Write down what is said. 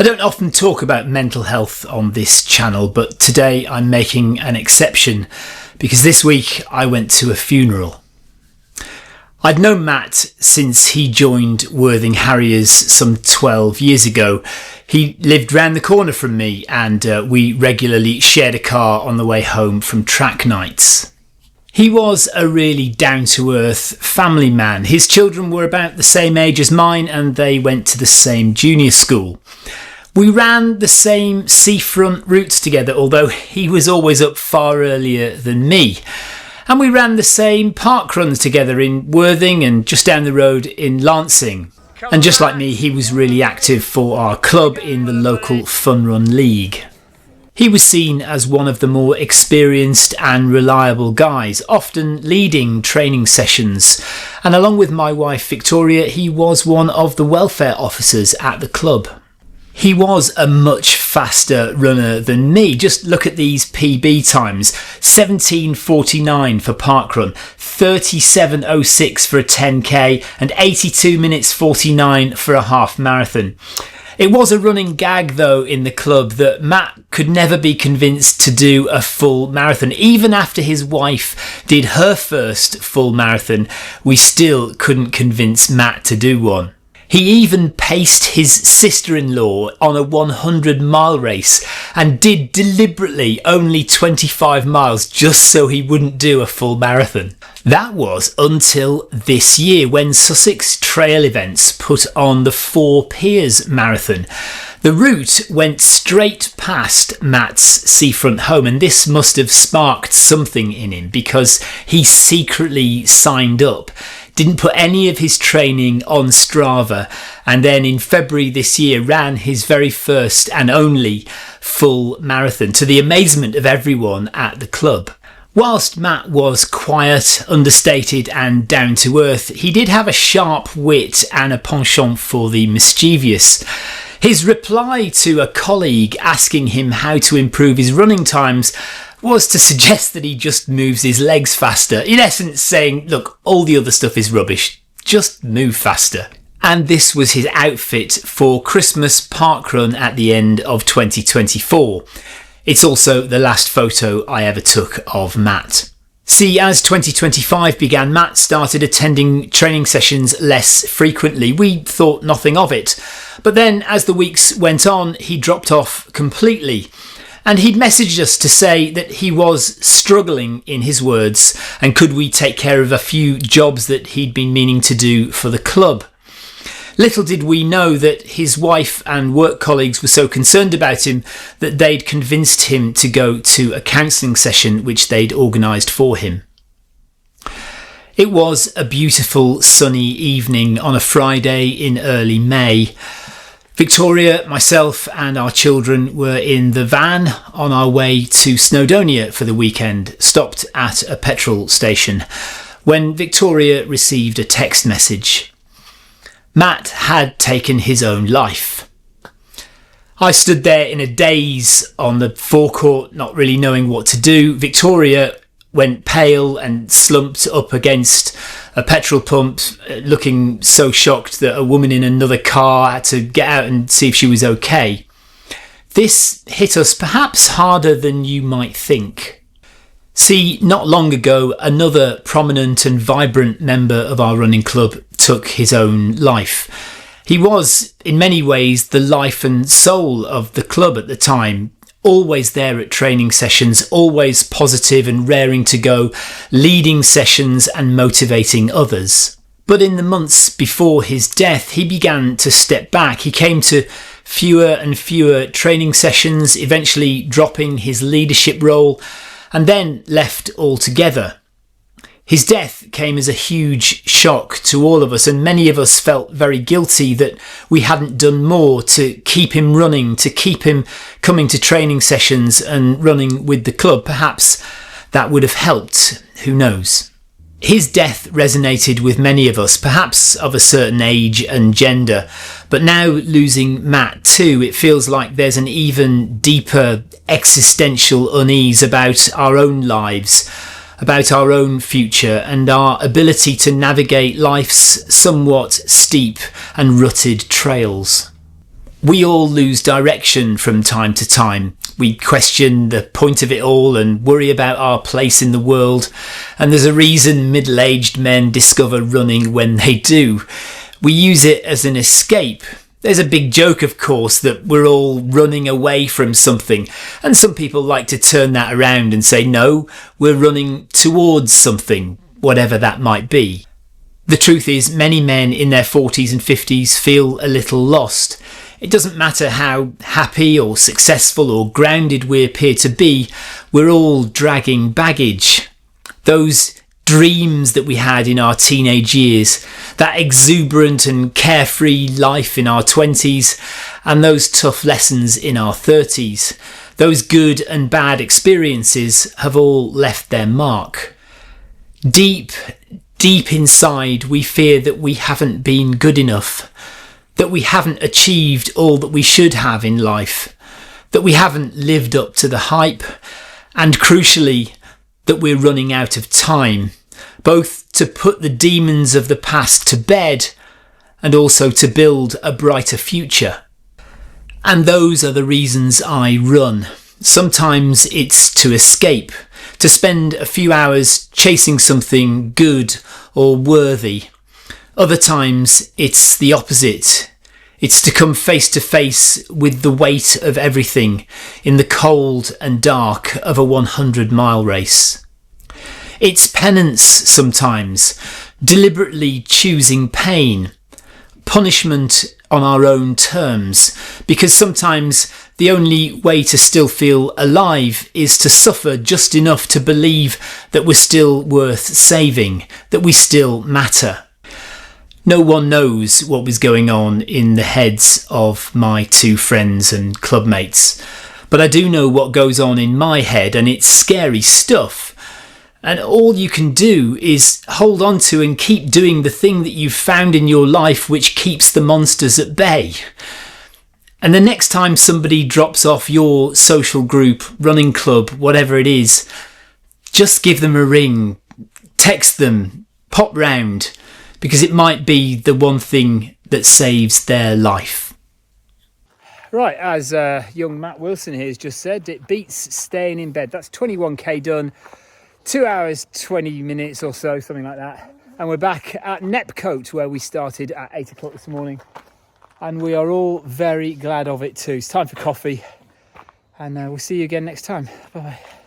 I don't often talk about mental health on this channel, but today I'm making an exception because this week I went to a funeral. I'd known Matt since he joined Worthing Harriers some 12 years ago. He lived round the corner from me and we regularly shared a car on the way home from track nights. He was a really down-to-earth family man. His children were about the same age as mine and they went to the same junior school. We ran the same seafront routes together, although he was always up far earlier than me. And we ran the same park runs together in Worthing and just down the road in Lancing. And just like me, he was really active for our club in the local Fun Run League. He was seen as one of the more experienced and reliable guys, often leading training sessions. And along with my wife Victoria, he was one of the welfare officers at the club. He was a much faster runner than me. Just look at these PB times. 17:49 for parkrun, 37:06 for a 10k and 82 minutes 49 for a half marathon. It was a running gag though in the club that Matt could never be convinced to do a full marathon. Even after his wife did her first full marathon, we still couldn't convince Matt to do one. He even paced his sister-in-law on a 100-mile race and did deliberately only 25 miles just so he wouldn't do a full marathon. That was until this year when Sussex Trail Events put on the Four Piers Marathon. The route went straight past Matt's seafront home, and this must have sparked something in him because he secretly signed up. Didn't put any of his training on Strava, and then in February this year ran his very first and only full marathon to the amazement of everyone at the club. Whilst Matt was quiet, understated and down to earth, he did have a sharp wit and a penchant for the mischievous. His reply to a colleague asking him how to improve his running times was to suggest that he just moves his legs faster, in essence saying, look, all the other stuff is rubbish, just move faster. And this was his outfit for Christmas parkrun at the end of 2024. It's also the last photo I ever took of Matt. See, as 2025 began, Matt started attending training sessions less frequently. We thought nothing of it. But then as the weeks went on, he dropped off completely. And he'd messaged us to say that he was struggling, in his words, and could we take care of a few jobs that he'd been meaning to do for the club. Little did we know that his wife and work colleagues were so concerned about him that they'd convinced him to go to a counselling session which they'd organised for him. It was a beautiful sunny evening on a Friday in early May. Victoria, myself and our children were in the van on our way to Snowdonia for the weekend, stopped at a petrol station, when Victoria received a text message. Matt had taken his own life. I stood there in a daze on the forecourt, not really knowing what to do. Victoria went pale and slumped up against a petrol pump, looking so shocked that a woman in another car had to get out and see if she was okay. This hit us perhaps harder than you might think. See, not long ago, another prominent and vibrant member of our running club took his own life. He was, in many ways, the life and soul of the club at the time. Always there at training sessions, always positive and raring to go, leading sessions and motivating others. But in the months before his death, he began to step back. He came to fewer and fewer training sessions, eventually dropping his leadership role, and then left altogether. His death came as a huge shock to all of us, and many of us felt very guilty that we hadn't done more to keep him running, to keep him coming to training sessions and running with the club. Perhaps that would have helped, who knows. His death resonated with many of us, perhaps of a certain age and gender, but now losing Matt too, it feels like there's an even deeper existential unease about our own lives, about our own future and our ability to navigate life's somewhat steep and rutted trails. We all lose direction from time to time. We question the point of it all and worry about our place in the world. And there's a reason middle-aged men discover running when they do. We use it as an escape. There's a big joke, of course, that we're all running away from something. And some people like to turn that around and say, no, we're running towards something, whatever that might be. The truth is, many men in their 40s and 50s feel a little lost. It doesn't matter how happy or successful or grounded we appear to be, we're all dragging baggage. Those dreams that we had in our teenage years, that exuberant and carefree life in our 20s, and those tough lessons in our 30s, those good and bad experiences have all left their mark. Deep inside, we fear that we haven't been good enough, that we haven't achieved all that we should have in life, that we haven't lived up to the hype, and crucially, that we're running out of time, both to put the demons of the past to bed and also to build a brighter future. And those are the reasons I run. Sometimes it's to escape, to spend a few hours chasing something good or worthy. Other times it's the opposite. It's to come face to face with the weight of everything in the cold and dark of a 100-mile race. It's penance sometimes, deliberately choosing pain, punishment on our own terms, because sometimes the only way to still feel alive is to suffer just enough to believe that we're still worth saving, that we still matter. No one knows what was going on in the heads of my two friends and clubmates, but I do know what goes on in my head, and it's scary stuff. And all you can do is hold on to and keep doing the thing that you've found in your life which keeps the monsters at bay. And the next time somebody drops off your social group, running club, whatever it is, just give them a ring, text them, pop round, because it might be the one thing that saves their life. Right, as young Matt Wilson here has just said, it beats staying in bed. That's 21k done, 2 hours, 20 minutes or so, something like that. And we're back at Nepcote, where we started at 8 o'clock this morning. And we are all very glad of it too. It's time for coffee. And we'll see you again next time. Bye-bye.